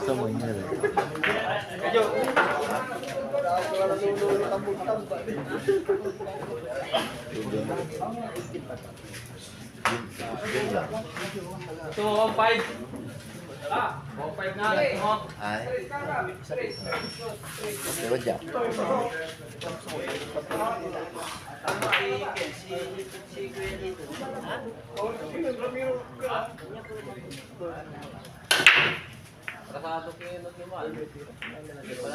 Semuanya. Ito, 5. Ah, 5 na. Ay. Pero dyan. Rasado ko yung naglumal.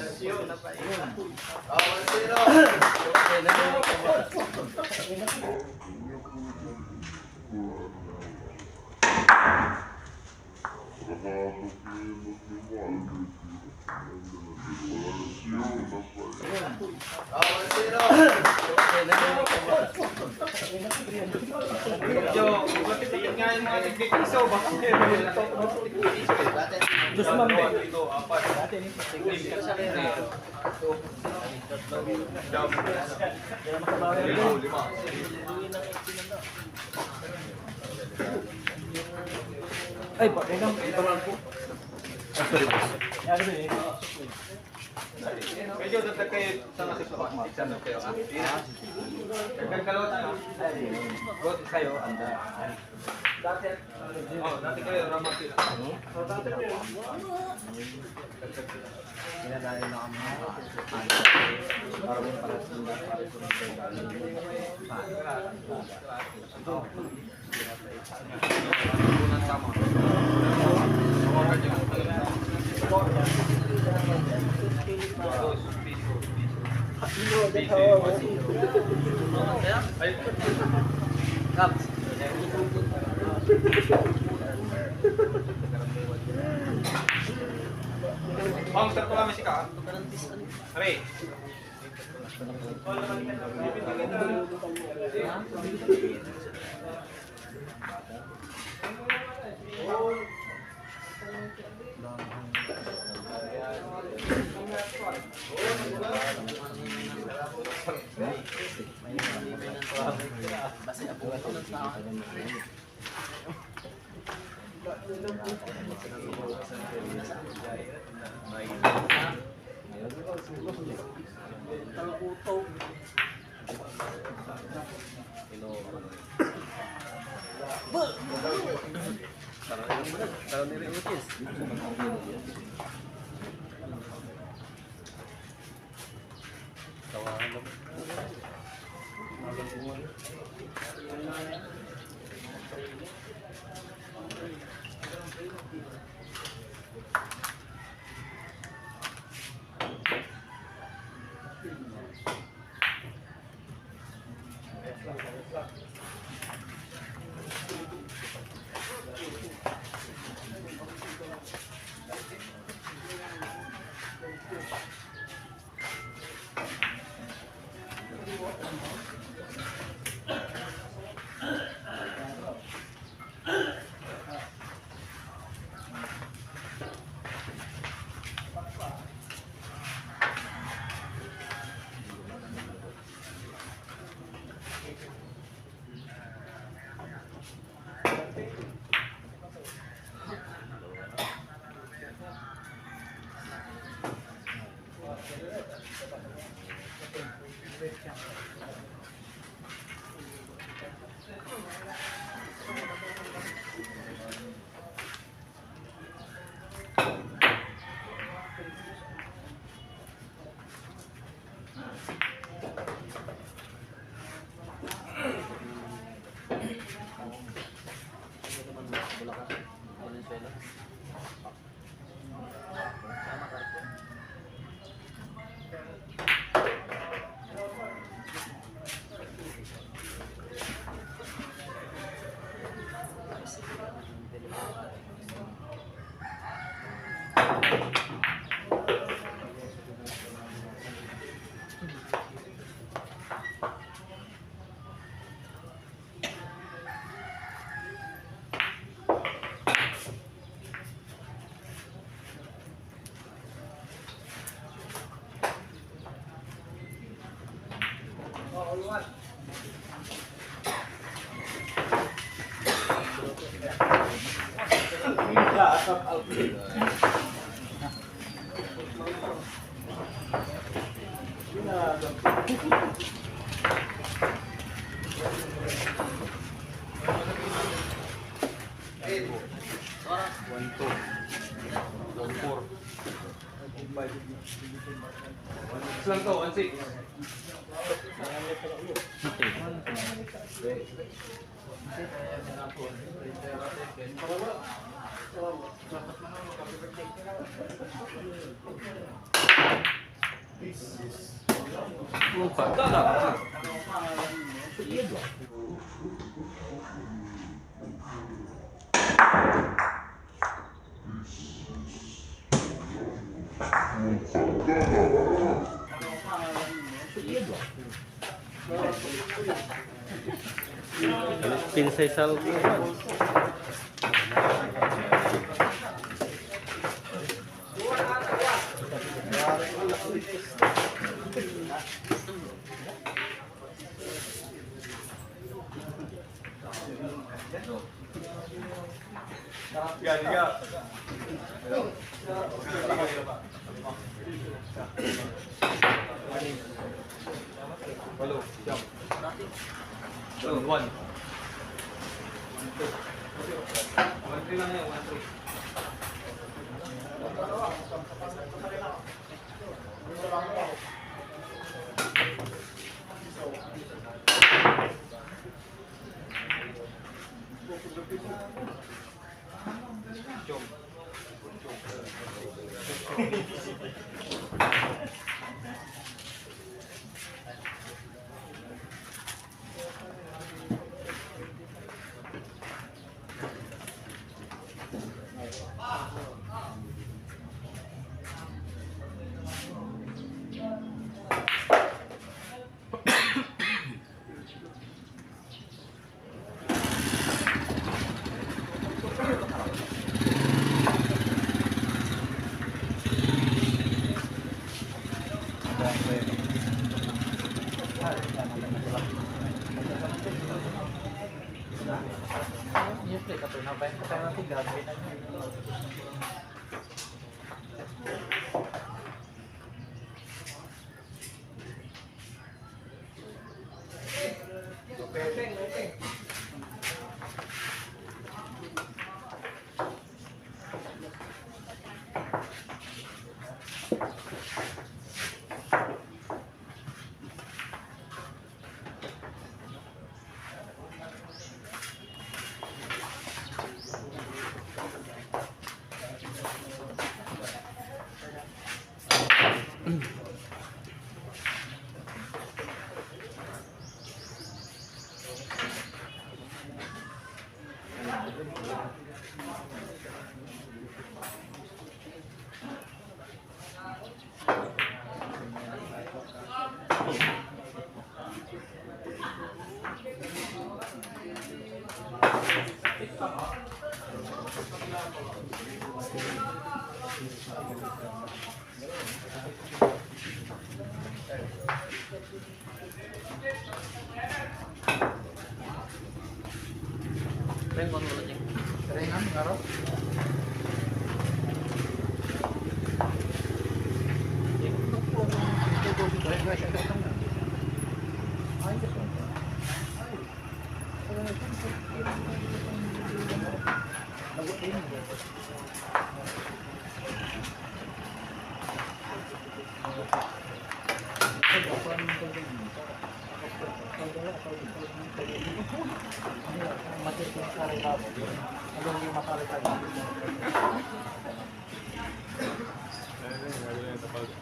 Ay, pakai dong, ibaran po. Sorry, boss. Ya, gitu ya. Medyo dagdag kayo sa nasa sa exam na kayo. Dagdag kalo tayo. Bot kayo anda. Dati dati kayo ramat sila. Dati kayo. Dinadali na kami. Para mo para sa mga para sa Bang, start ko kami si Ka. Aray. Basta ako ng tao. Lang to, 1-6. Ganda na. Pinsay sa One. 1-3 lang yan, 1-3. Ringan, ngarap.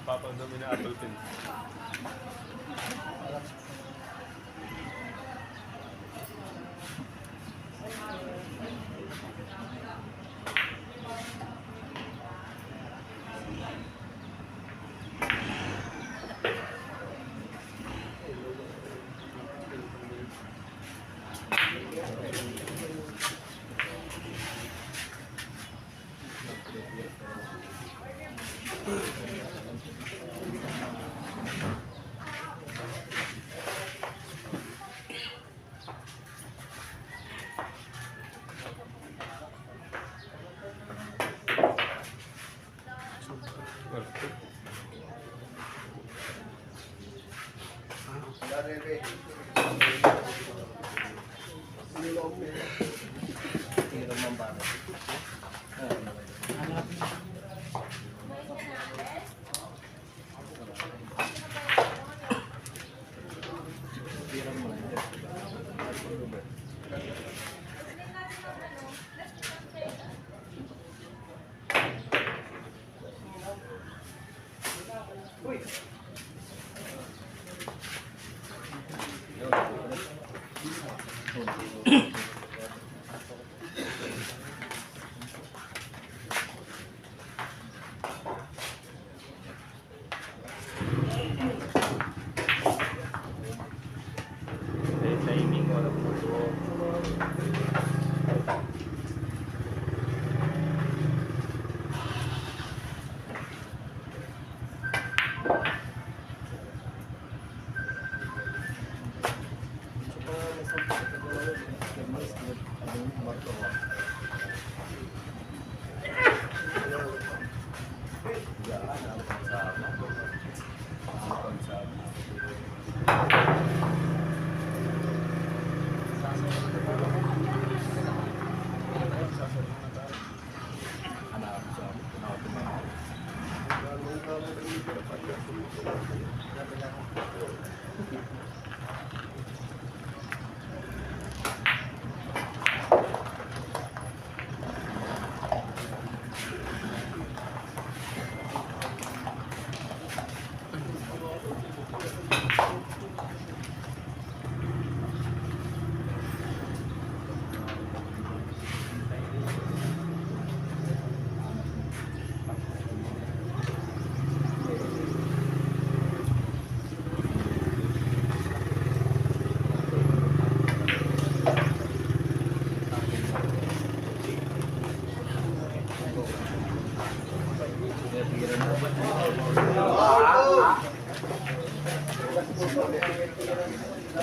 Papandami na Apple Pen. Timing wala po.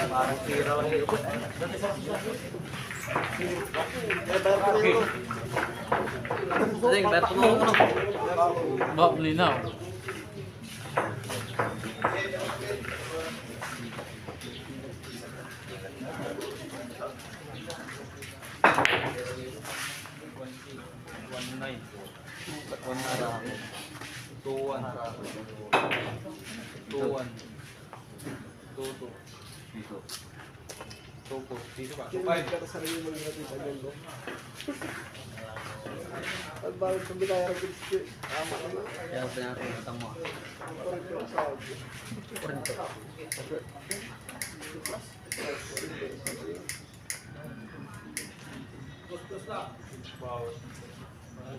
Parang tira lang yung ikot. Sing, beto mo ano? Bak, linaw. Kaya pinatutang mo.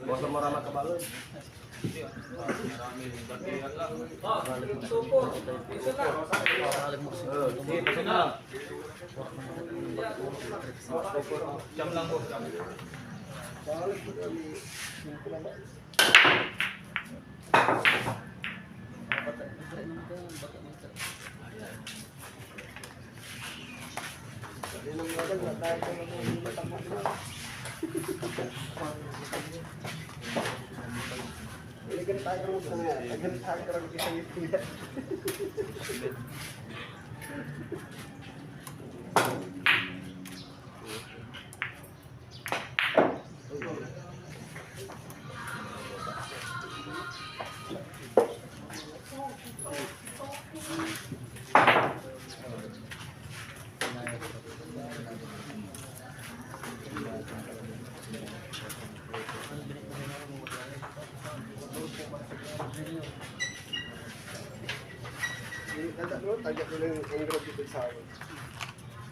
Basta marama ka balon. Jam lang po. Tagyak nila yung drop dito sa akin.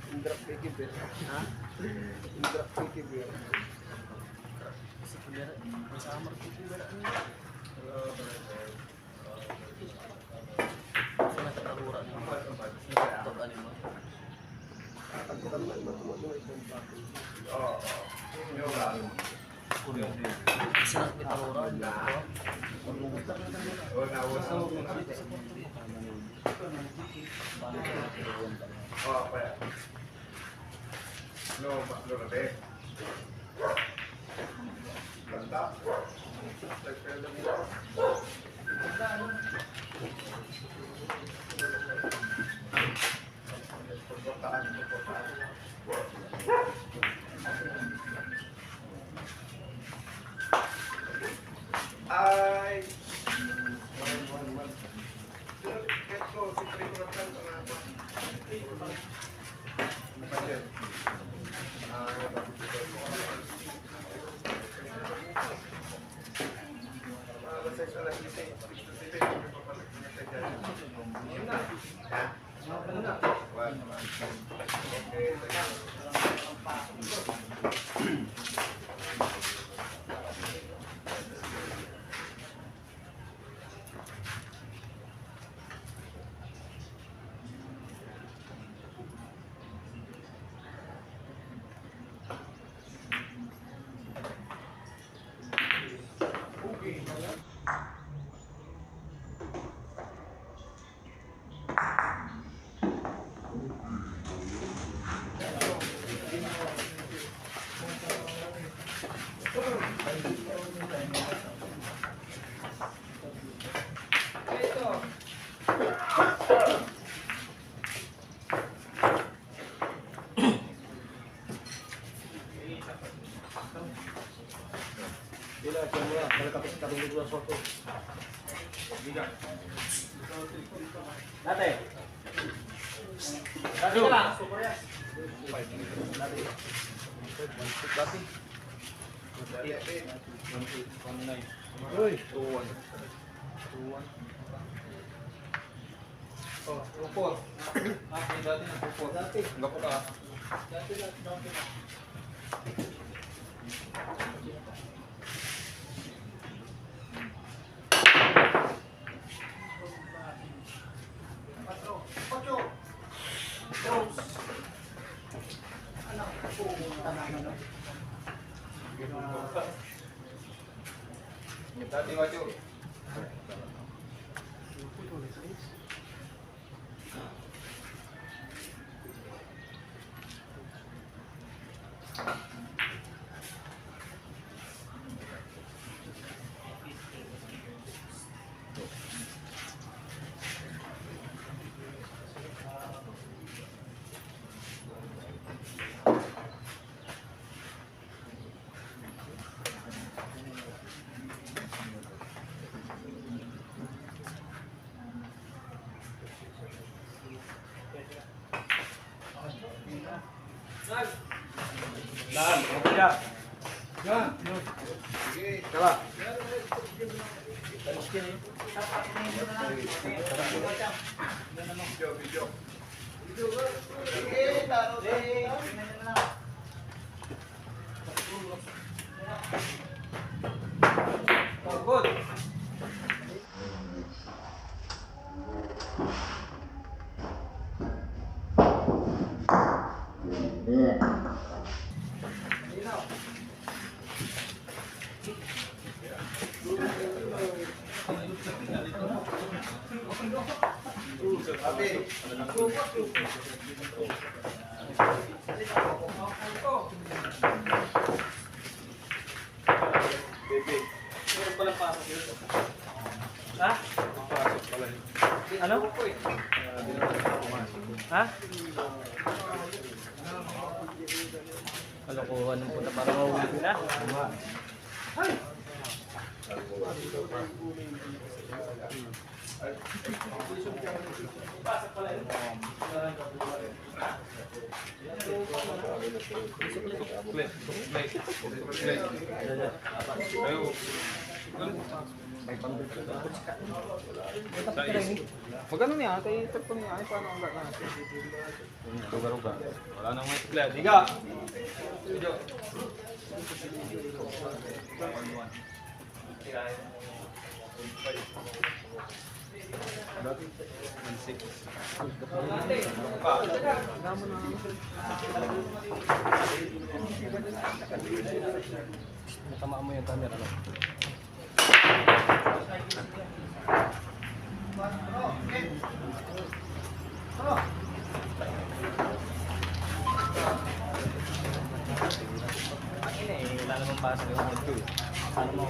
Yung drop PTB. Ha? Yung drop PTB. Dati. Dati ka lang. Uy. 2-1. Oh, upor. Dati na upor. Dati. Enggak po ka. Dati wajo. Daan, okay ya. Yan. Sige, tara. Oh, good. Ha? Ano? Ha? Kalokohan ng puta para mahuli ko na. Pag ano niya, kay ito niya, ay paano ang gagawin? Ruga-ruga. Wala nang may split. Diga! Video. Natamaan mo yung camera, no? Wala namang pasa yung hold ko eh. Ano mo?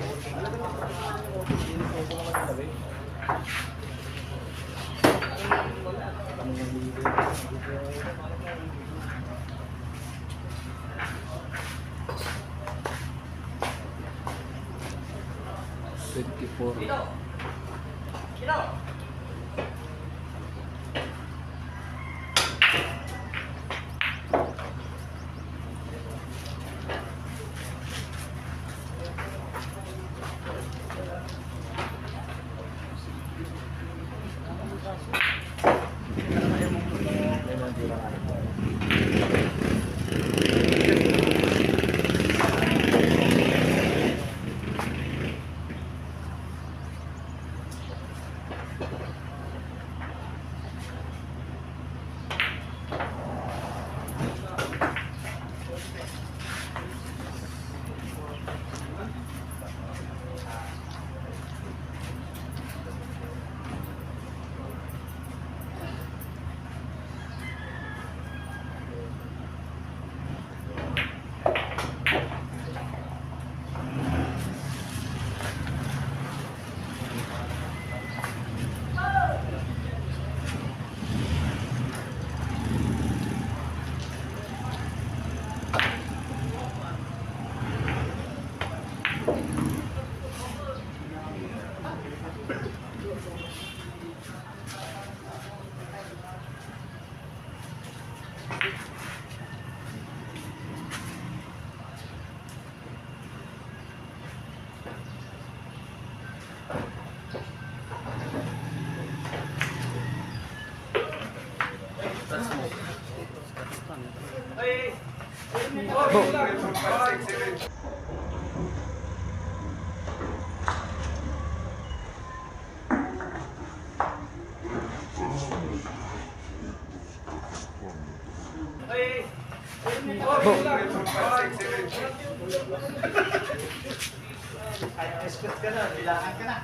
Escort ka na, bilangan ka na.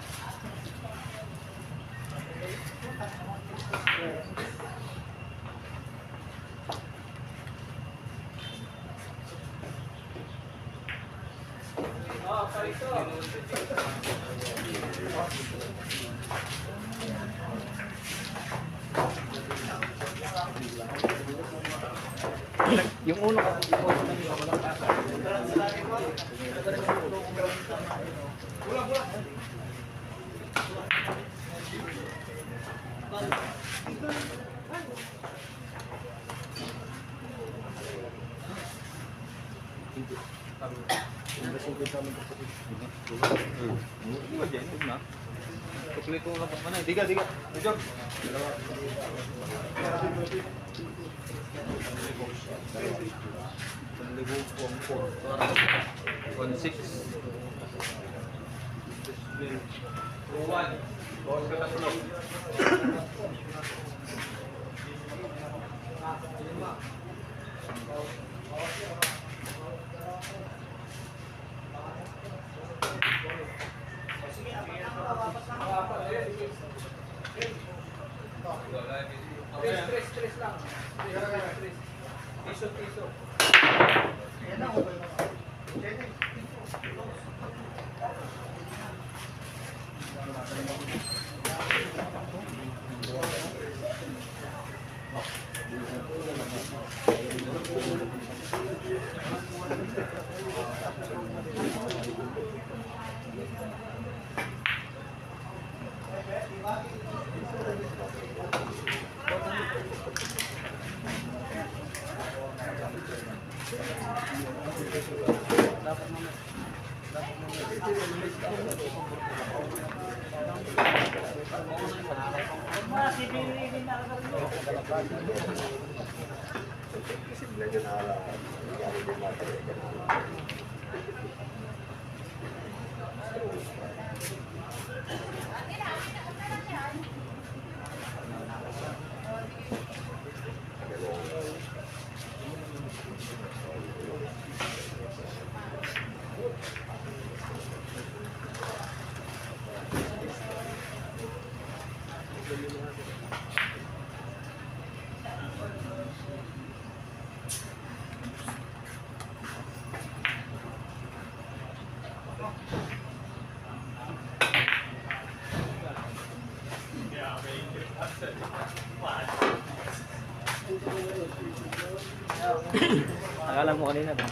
Yung uno ka, Kukulit ko lang pa na. Diga, diga. Diga. Kasi bilang yun ala, nangyari din natin eh, ganun. Akala mo kanina ba?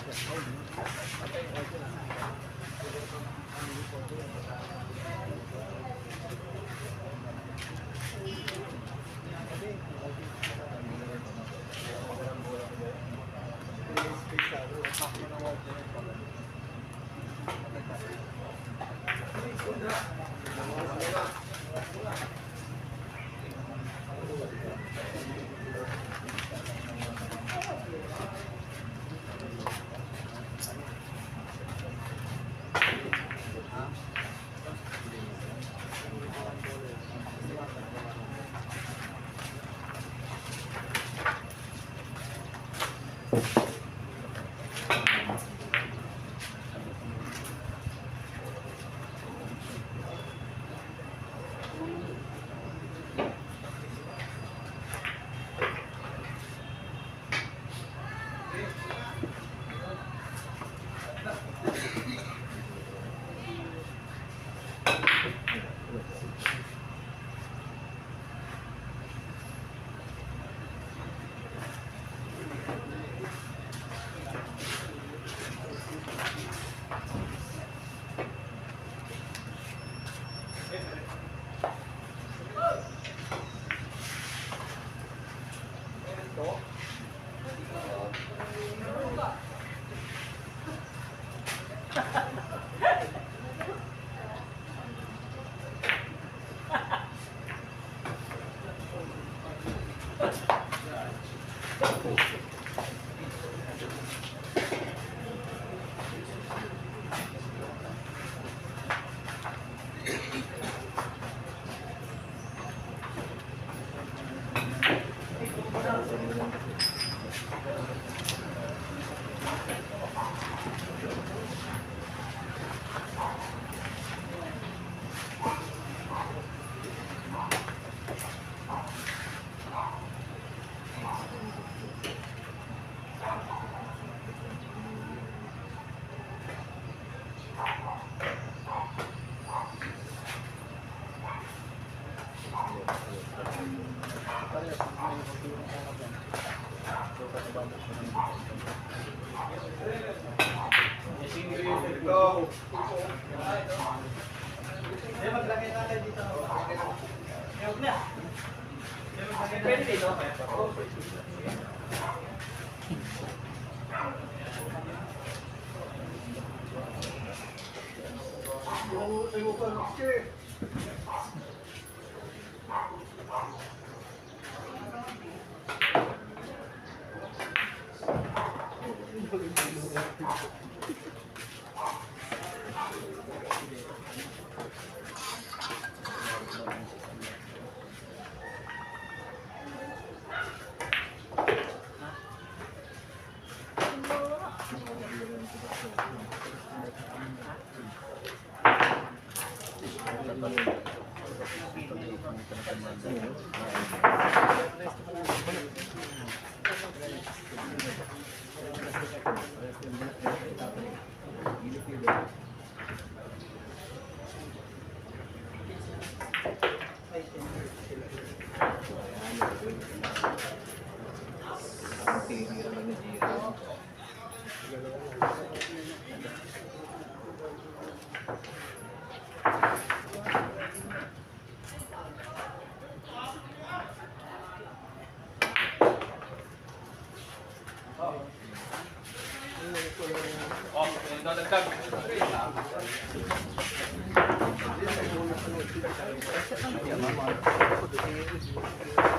Oh, dadagdag.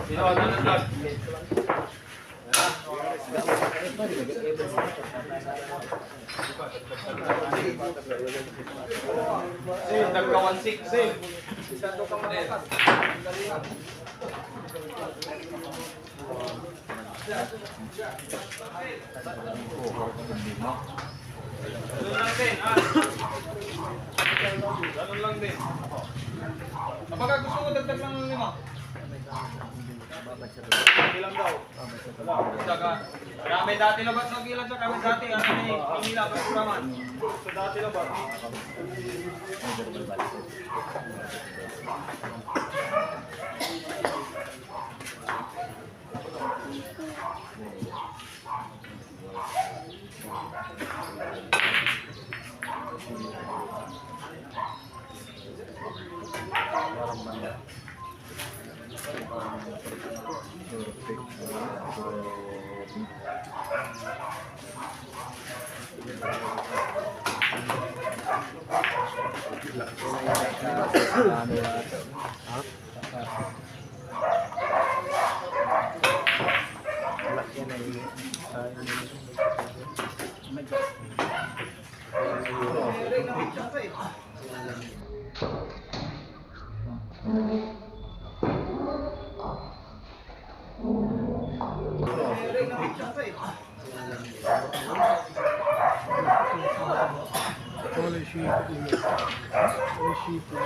Sino ang nanonood? Dagka 1.6. Isado ka malakas. Ganun lang din, ha? Ganun lang din. Kapag gusto mo dagdag lang ng 5. Ilang daw? Saka, kami dati labat sa gilan sa kami dati. Ano ni Pingila pa kuraman. So dati labat. Wala shipper. Wala shipper.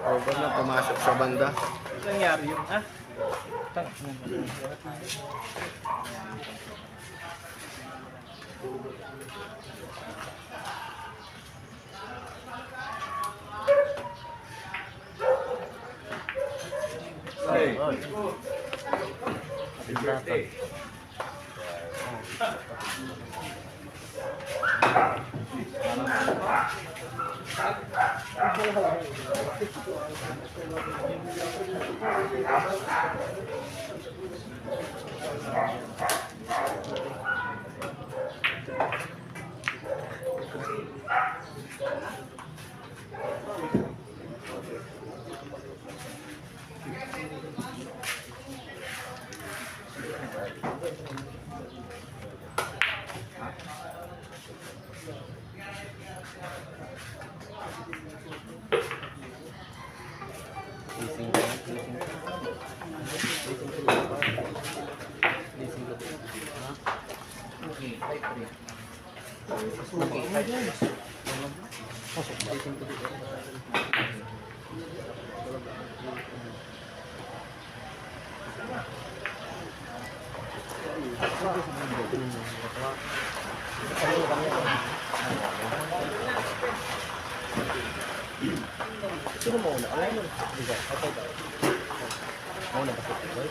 Over na pumasok sa banda. Ano nangyari yun, ha? Hey. Happy birthday. Sino mo una? Alay mo. Ikaw. Ikaw. Mauna ba sa ito?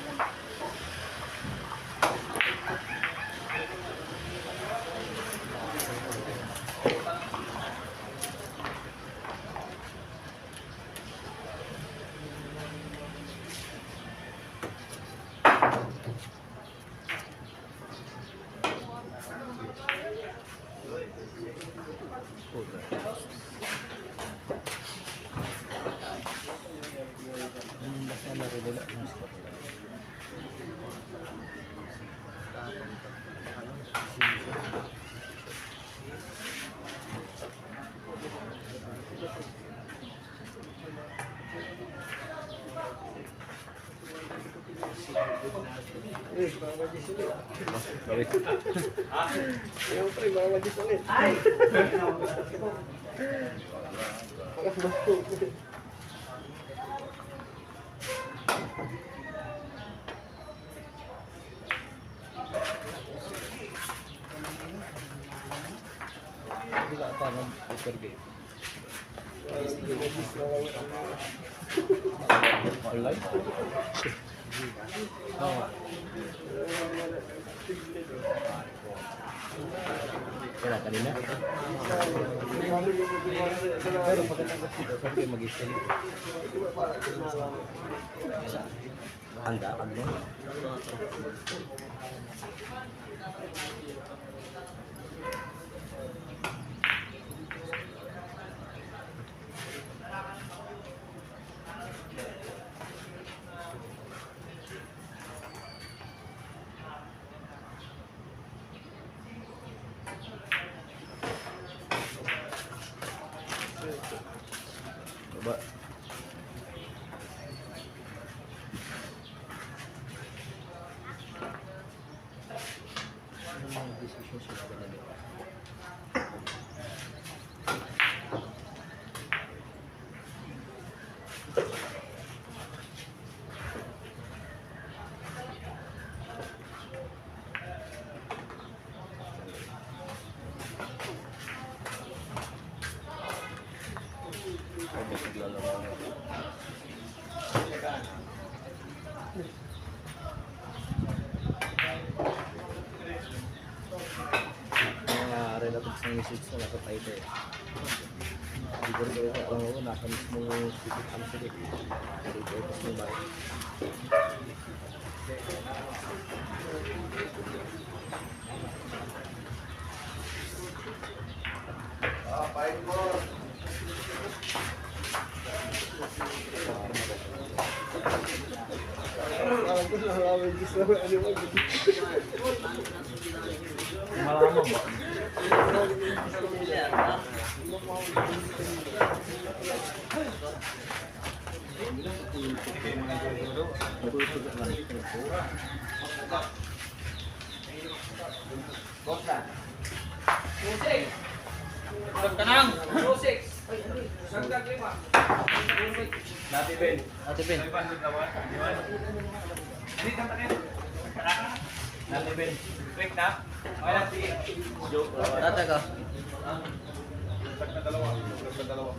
Siyempre, mga magis ulit. Ay! Wala pa ng super game. Online? Oo. Kaya kanina. Pero pagkatapos dito, sabi kayo mag-istay. Handa, ano? Coba. Mga relatives ng message na nasa title. Siguro kayo ang nasa mismong sipit ang sipit. Dito ito sa bahay. Malaman ba? Dati Ben. Ate Ben. Dati Ben. Break na? Okay lang, sige. Joke. Tata ka. Dalawa.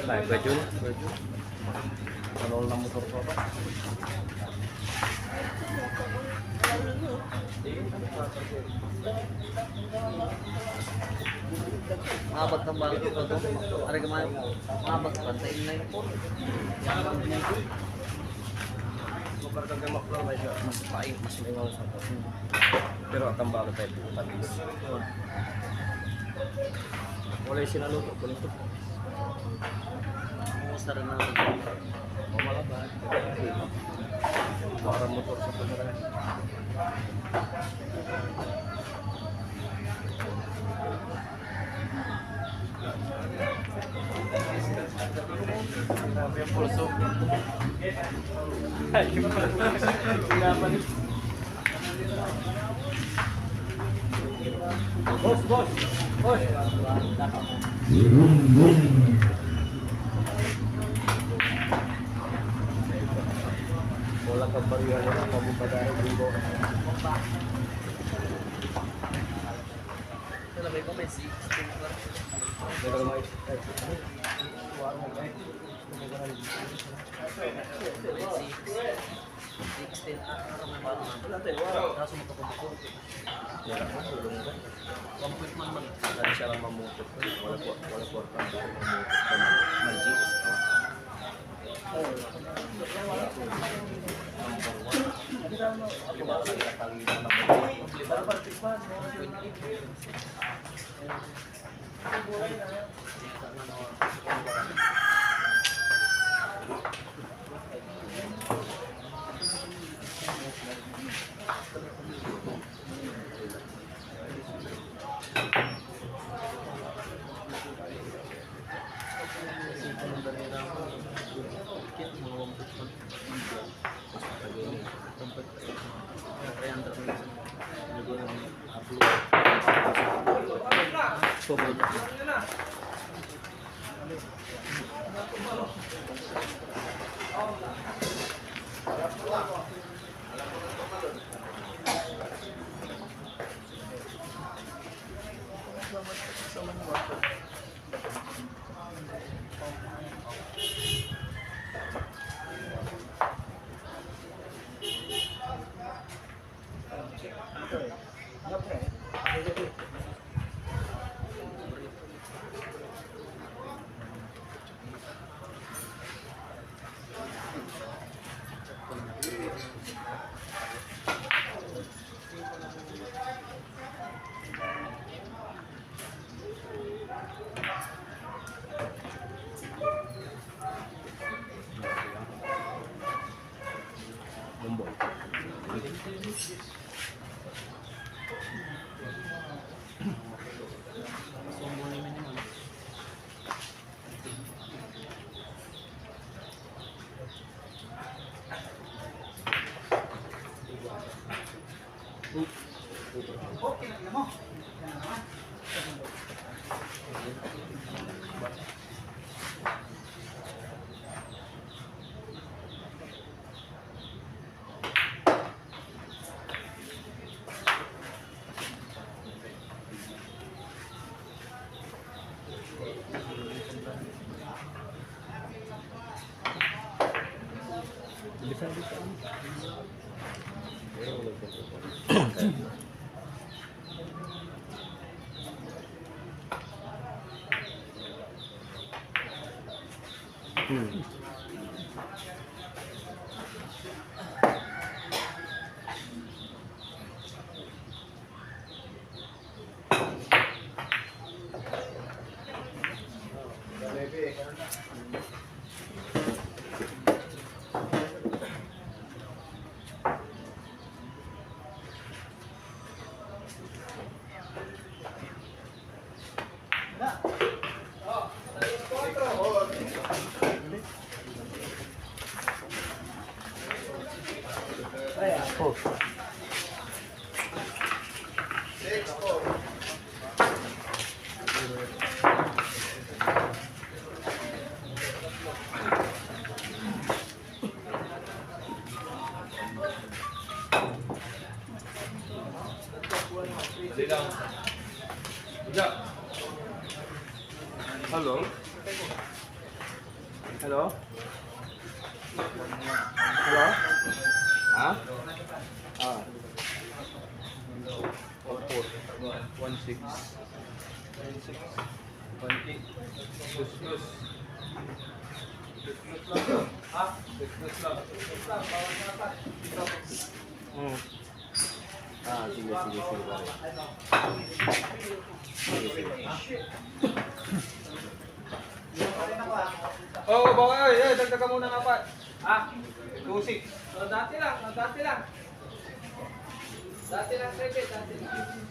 Baik, baju. Kalau lang motor ko pa. Mabag ng bago ko to. Ari kamay. Mabag pantayin na yun po. Kapag gamak lang ba siya? Mas paing, mas may mga sa to. Pero ang tambalo tayo po patis. Wala yung sinaluto. Kulit to. Musta rin natin. Mamalaban. Para motor sa pagkakas. Grabe ang pulso. Bos. Bola kebarian na kamu pada dulu. Ito lang ko may 16 plus. Pero may 16 Kaso magkakumpul. Wala ka, tulong ko. Complete man. Kaya siya lang mamutot. Wala po mamutot. Mag-GS. Bumbo. Bisa. Oh. Hello? Hello? Hello? Ha? Ah. 16. 20. Sus. Ha? Sus lang. Bawal na pa. Ah, sige. Oh, bawal. Dagdagan muna nga pa. Ah, 2.6. Dati lang. Dati lang, Sebe. Dati lang.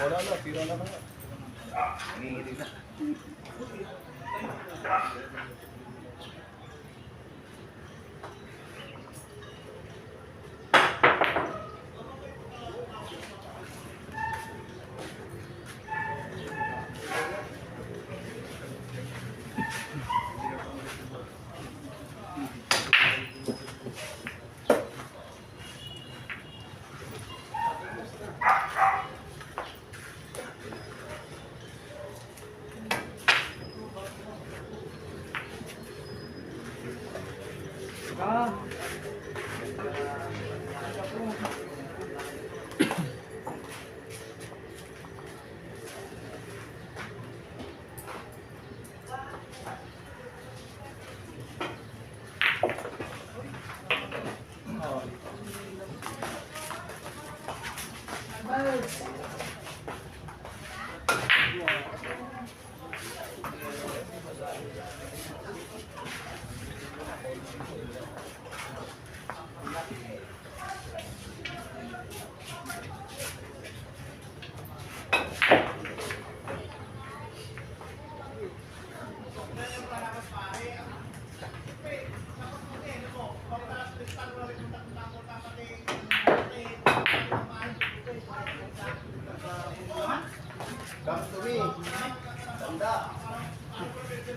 Wala na, pira na nga. Nanginginig na. Back to me. Tanda. Okay.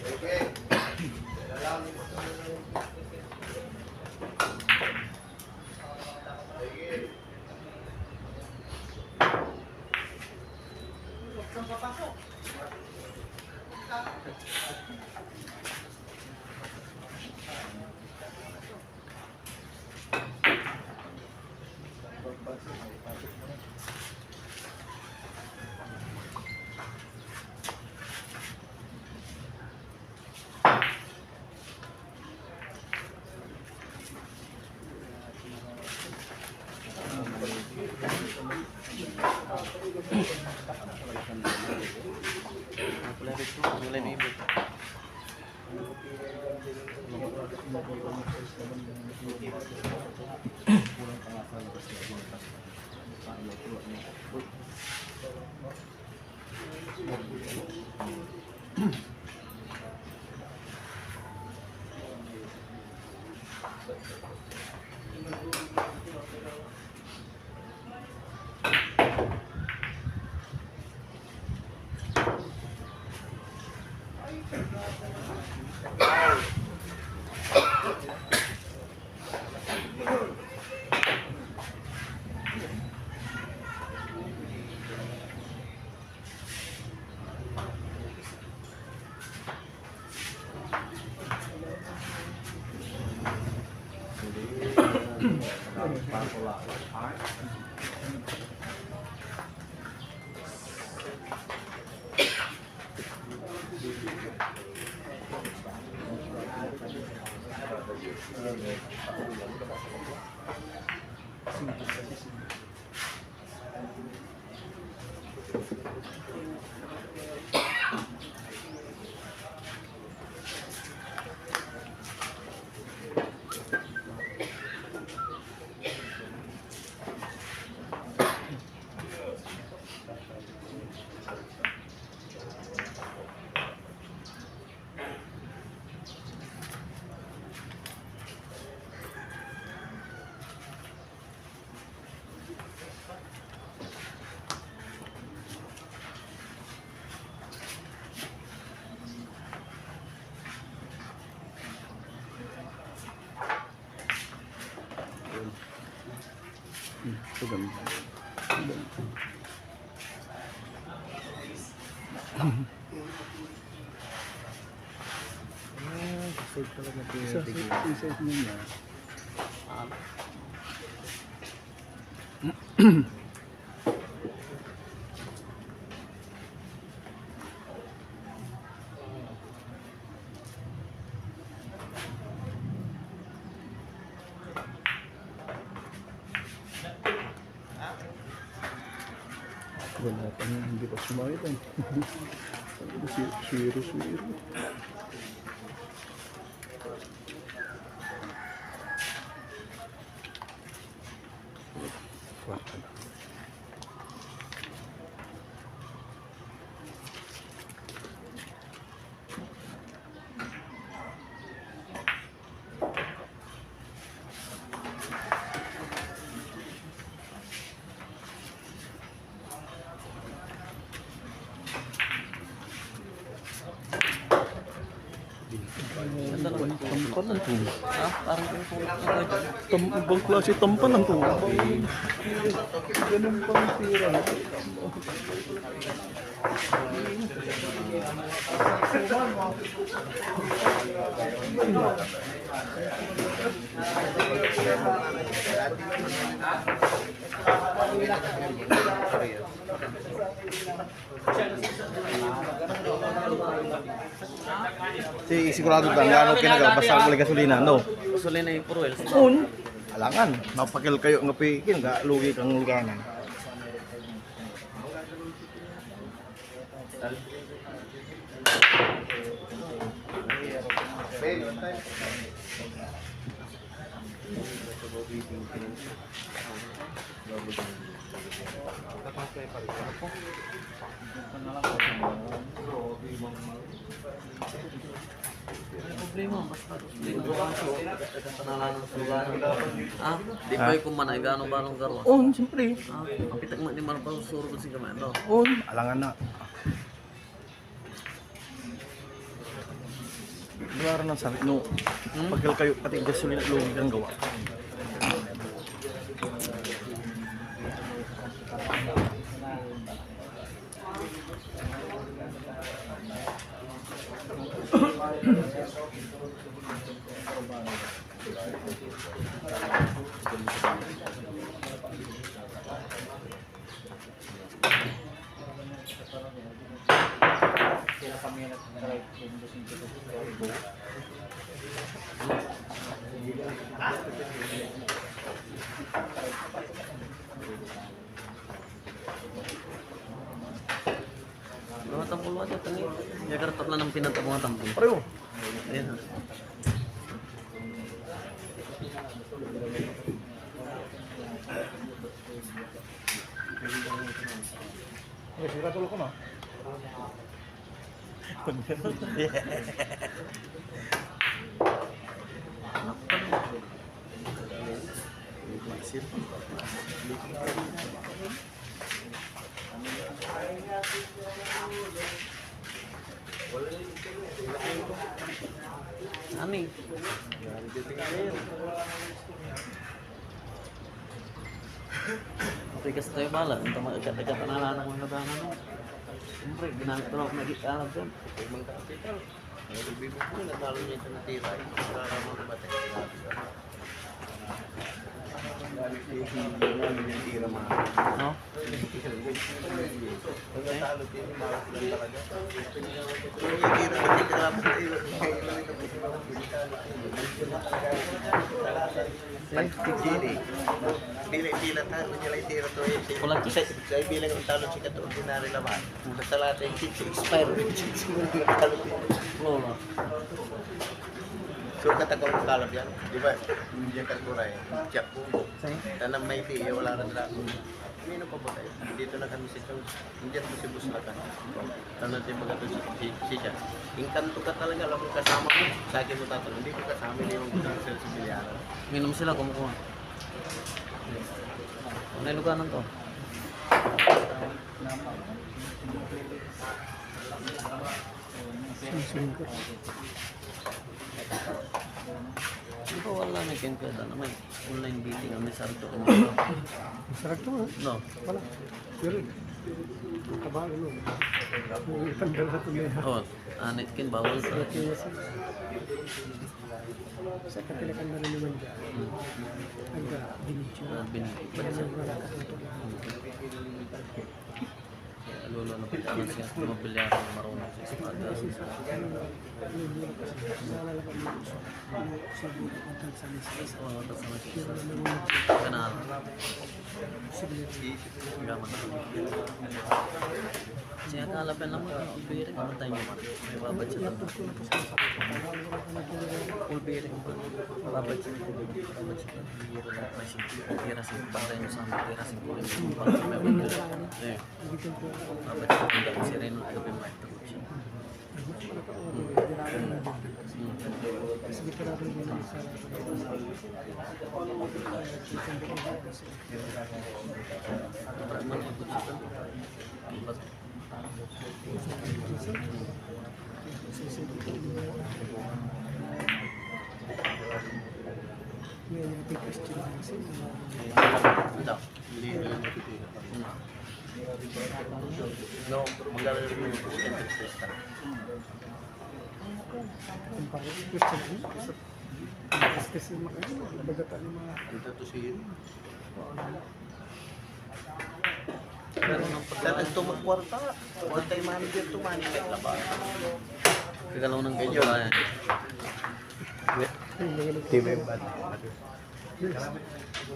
Sige. Ito ganda. Save talaga ito yung tigil. Save mo niya. Wala pa nga, hindi pa sumayot eh. Swiro. Ganda naman. Ang Ha? Parang kung sulat ko ito. Ibang klase tampan ang tumbang. Ganun pang tira. Si sigurado ba ngano kinaga basta wala gasolina no. Gasolina yung Purwell. Un alangan mapakil kayo nga pikin ga lugi kang luganan. Problema, basta problema. Panalanan sa lugar. Ah, di ba yung kumanay gano'ng garwa? Un siyempre. Ah, kapitak mo di man pa susuro ko si kamay, no? Un alangan na. Lugar na sabi no. Pagkal kayo pati gasolina lugi kang gawa. Mga tampol mo ito, tani. Jakarta lang ng pinatang mga tampol. Pareho. Ayan, ha. Yes, sigurado ko na. Ani. Okay, kasi tayo bala. Ito magkagat na lang ng mga dana no. Siyempre, ginamit ko lang mag-ikalap doon. Ibang kapital. Ibig mo natalo niya ito natira. Nararamang na batay. No? Natalo din yung mga lang talaga. Yung tira na tira mo tayo. Pagkikili. Pila tayo nila yung tira to. Kulang kita. Sa bilang ang talo si Kato Ordinary naman. Sa lahat ay expire. Lola. So katakot ang kalap yan. Di ba? Hindi yan kalkuray. Tiyak po. Sa'yo? Tanang may tiya, wala rin lang. Hindi na pa ba tayo? Dito na kami sa Chong. Hindi po si Buslakan. Tanong tayo mga to si siya. Inkanto ka talaga. Alam mo kasama mo. Sa akin mo tatanong. Hindi ko kasama niya yung gudang sila sa Biliaran. Minom sila, kumukuha. Ano yung luganan to? Di ba wala na kinkada na may online dating ang may sarito ka nito? Sarap to, ha? No? Wala. Pero, kabalo no. Yung pandala to na. Oh, anit kin bawal sa Sa katilakan na naman dyan. Hangga, binidyo. binigay. Kaya nang wala ka ito. Lolo na pagkakas siya, mabilyar na marunong sa espada. Oo, tapos na siya. Kanal. Gaman na kami. Siya kalapin naman, ulbirik, matay niyo man. May babad siya lang. Ulbirik pa. Babad siya. Babad siya. May tira sing pangray mo sa amin. Tira sing kulit. May ulbirik. Eh. Babad siya. Hindi ako siya rin. Gabi mo ito. Berapa ikut situ? Empat. Ito. No, maglalaro yung testa. Ito to si pero nang pagdating ito magkwarta, kwarta yung manager ito, manager na ba? Kagalaw ng ganyan ba yan? Team member.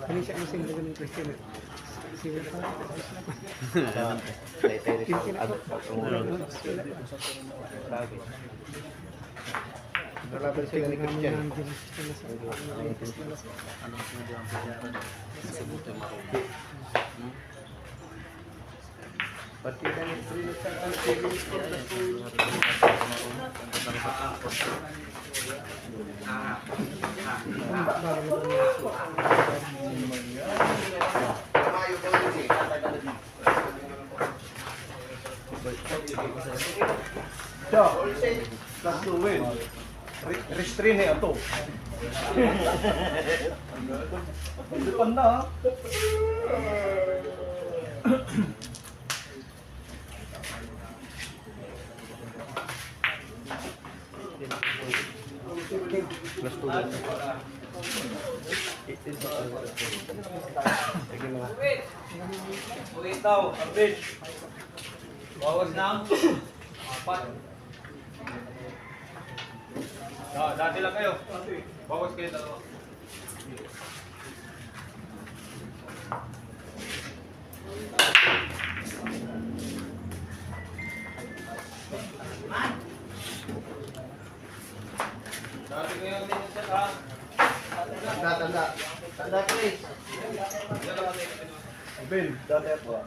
Ano siya ang sing dagan ng Christian? Sige pa. Nalaban sila ni Christian. Ano ang sinabi ang pagyaran? Kasi buto yung marupi. Pati na yung trilog sa kanil. Siya, plus to win. Restrain na ito. Depan na ha. Plus 2 win. Ulit daw, average. Bawas na. Apat. Dati lang kayo. Bawas kayo dalawa. Dati kayo din sa ha. Tanda. Tanda, Chris. Ben, dati ako.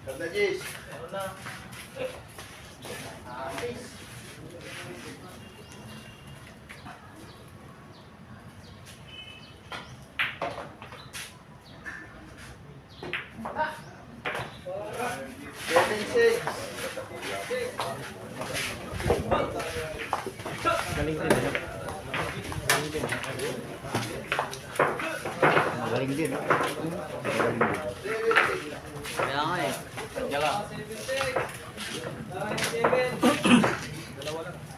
Tanda, Jis. Galing din. Galing din. Kaya nga eh. Dala.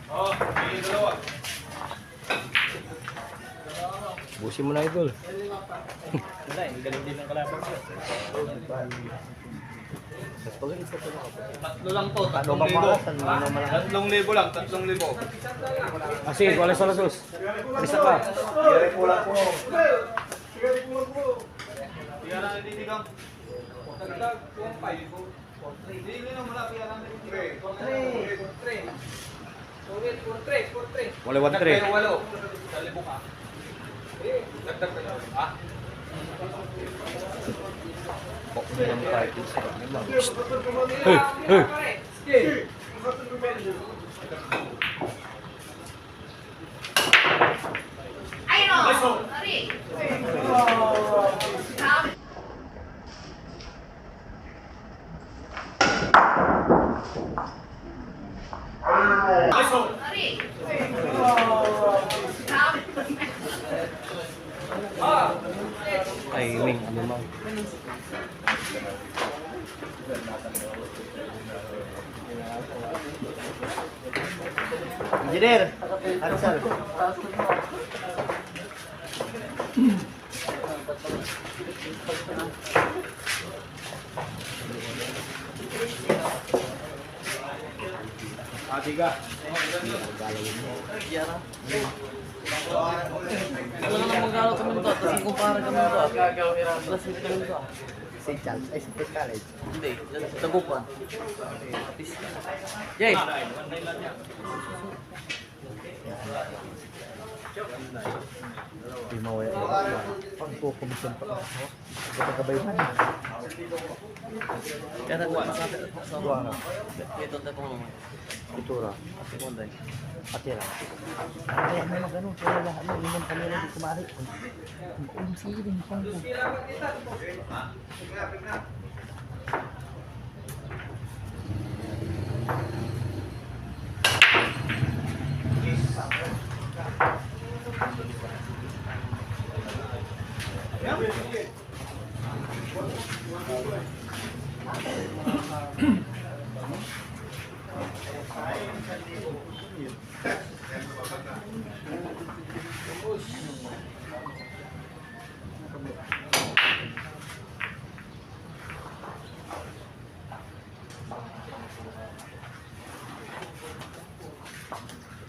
Oh, may dalawa. Busin mo na, idol. Wala, galing din ng kalaban ko. Tatlo lang po, Ano 3,000. ba mga san? Ano malaki? 3,000 lang, 3,000. Ah, sige, wala sa lasos. Isa ka. Yari po lang po. Tiga na nitigang. Tagdag, 1,500 po. Hindi na malaki yan ang nitigang. 4,300. 4,300. Wala 1-3. Dagdag kayo 8. Sa libo ka. Dagdag kayo. Ah? Timing, ano man. Engineer, ano sir? Adiga. Wala na mag-aaral kami nito. Tapos ikumpara kami nito. Plus kami nito. St. Charles, ay St. College. Hindi, tagupan. Jay! Di mawala. Pag po komisyon pa ako. Kapagabay man. Kaya nagwa sa atin. Duwa nga. Ito na kung Kultura. at sekunday. Atira. Ay, ano magano? Wala ano, inom kami lang di kumari. Siling pang po.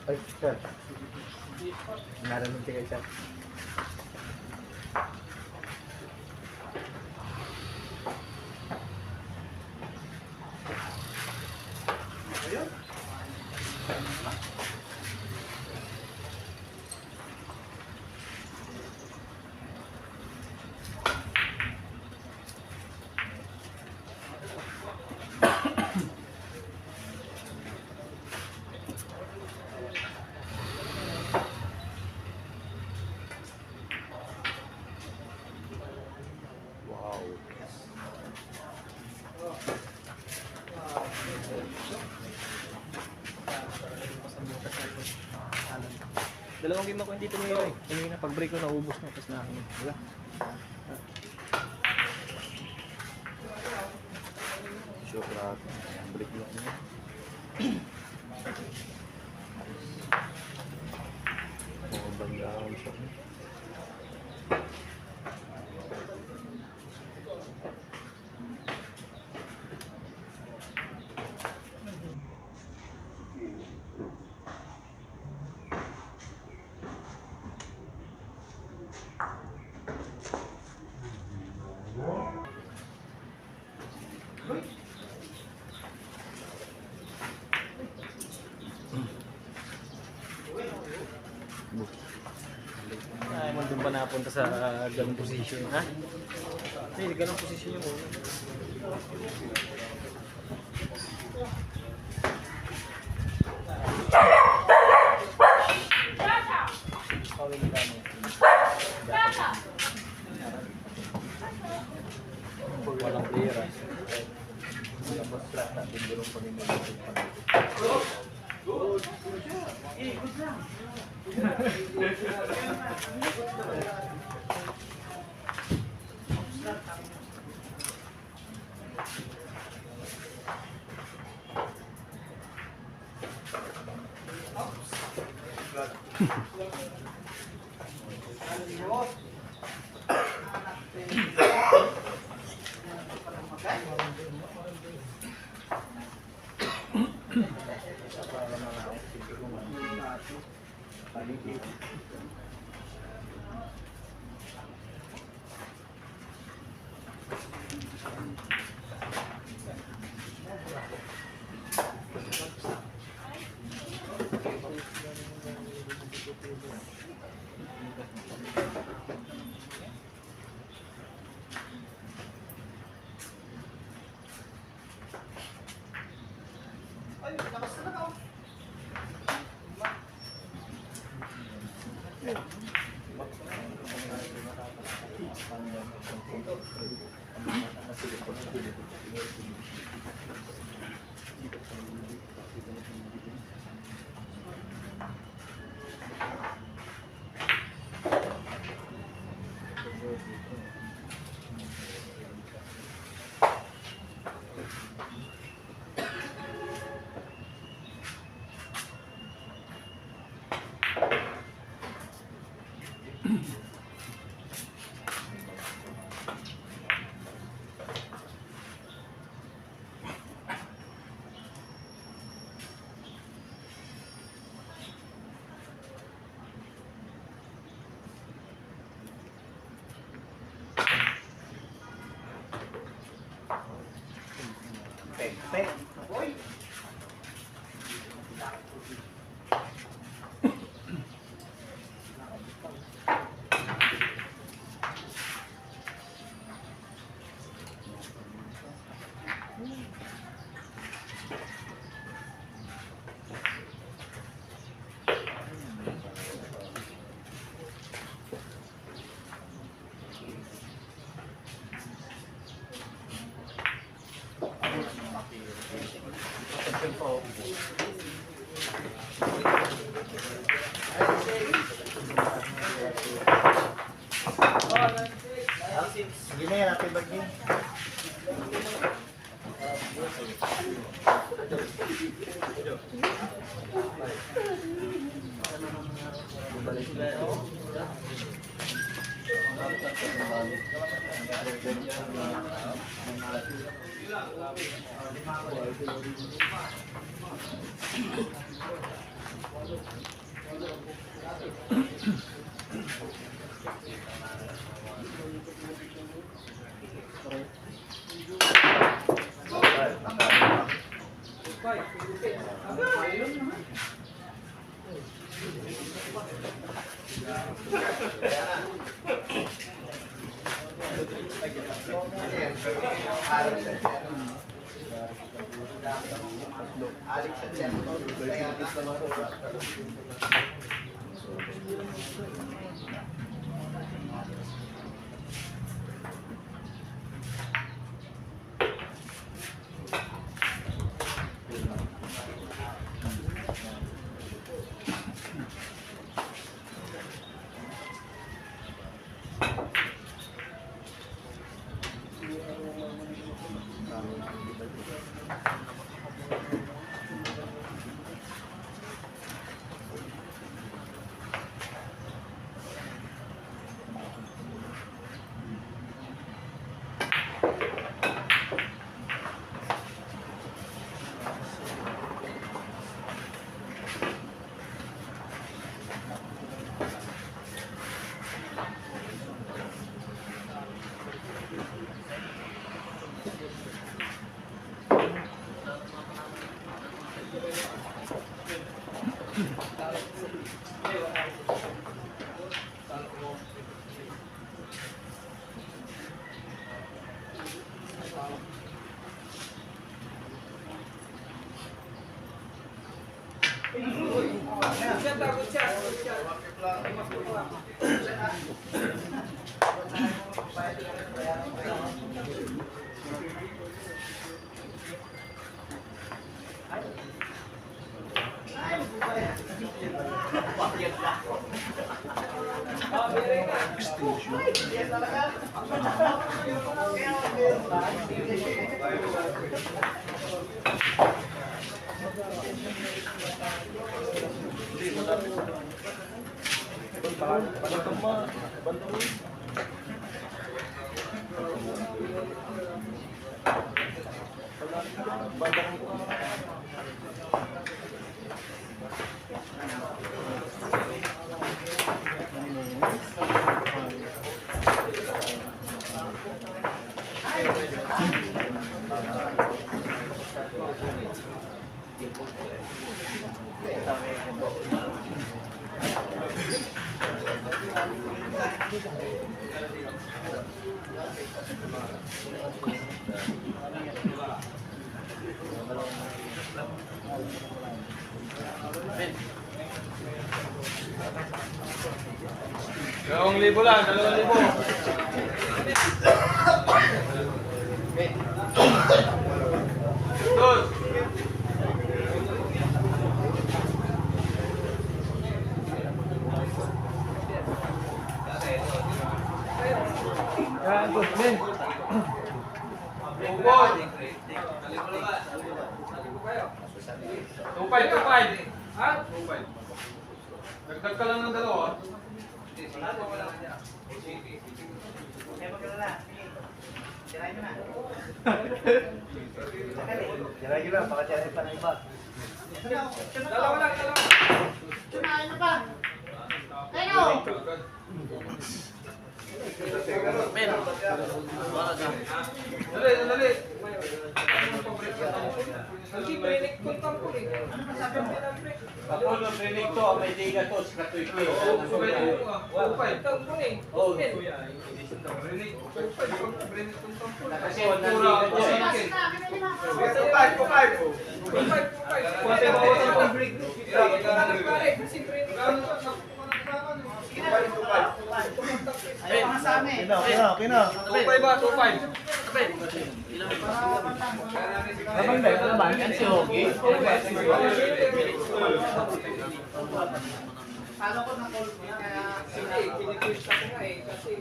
Ay, sir. Narating kayo, sir. Dalawang game ako hindi tumayo eh. Kanina pag break ko naubos na tapos na ako. Wala. Sure, break lang niya. Oh, banda ako siya. Ay, mo doon pa napunta sa ganung position, ha? Hindi, ganung position yung una. Walang player, ha? Tapos flat natin, durong pa rin Sige na yan, happy birthday. Dalawang libo lang, 2,000. Dos. Yan, good, men. Upon. 2,500. Ha? 2,500. Dagdag ka lang ng dalawa. Kira-kira, baka dyan pa na iba. Dalawa lang, dalawa. Men, wala ka. Dali, dali. Hindi break kung tampo eh. Ano ba sabi mo ng break? Ako ng break to, may liga to, skratoy ko. Tampo eh. Oh, kasi wala liga to eh. Okay na. Tabi, ba? 2,500. tabi. Ilang ito? Labang dahil, labang. Yan si Hogi. Kala ko na call kaya hindi, kinikwista ko nga eh kasi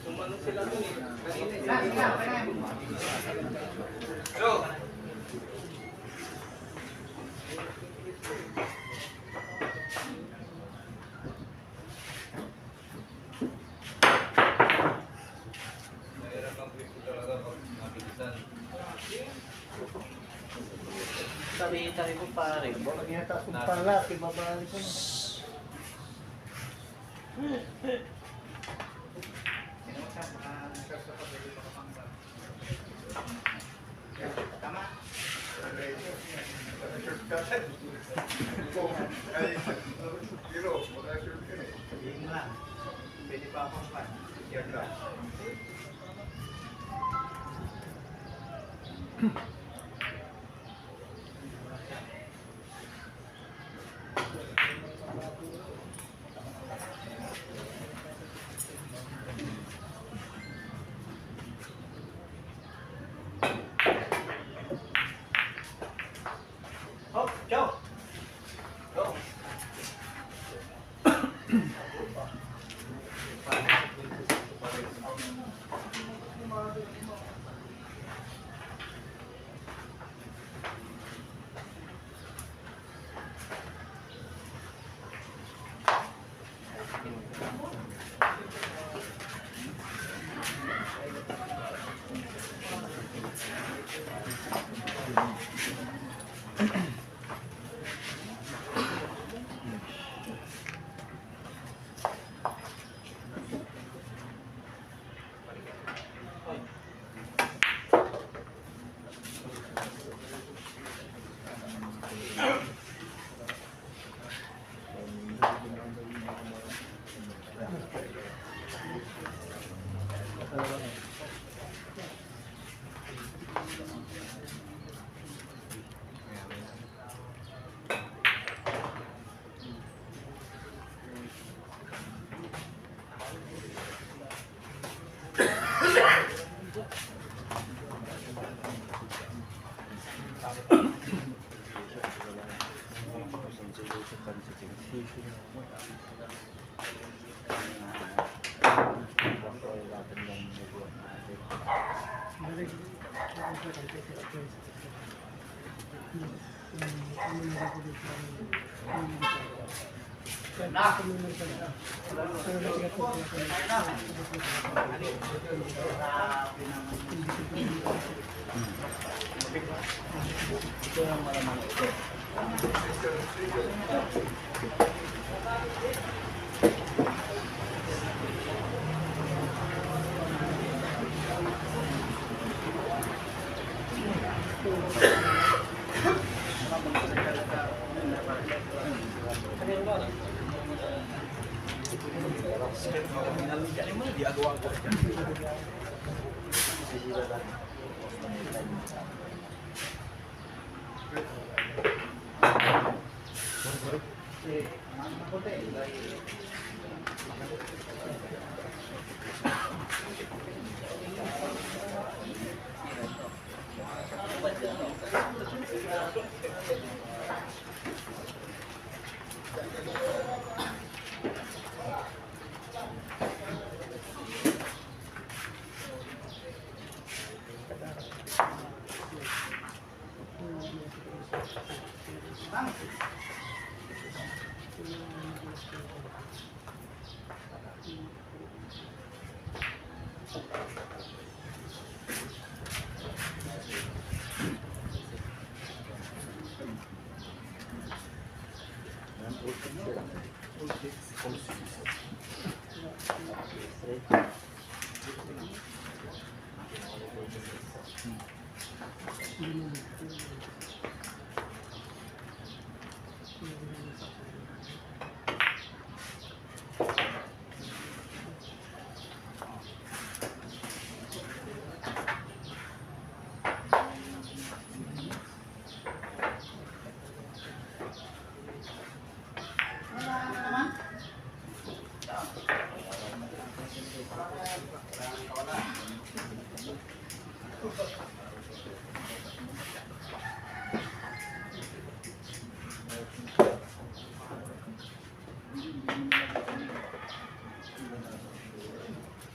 umano sila dun eh. Kanina eh. So, Sabi ko pare. Baka ginata kong pala, kibabalik ko na.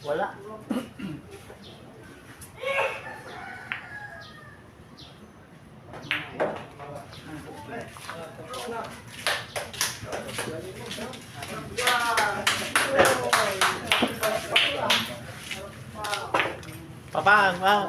Wala. Papang, wow.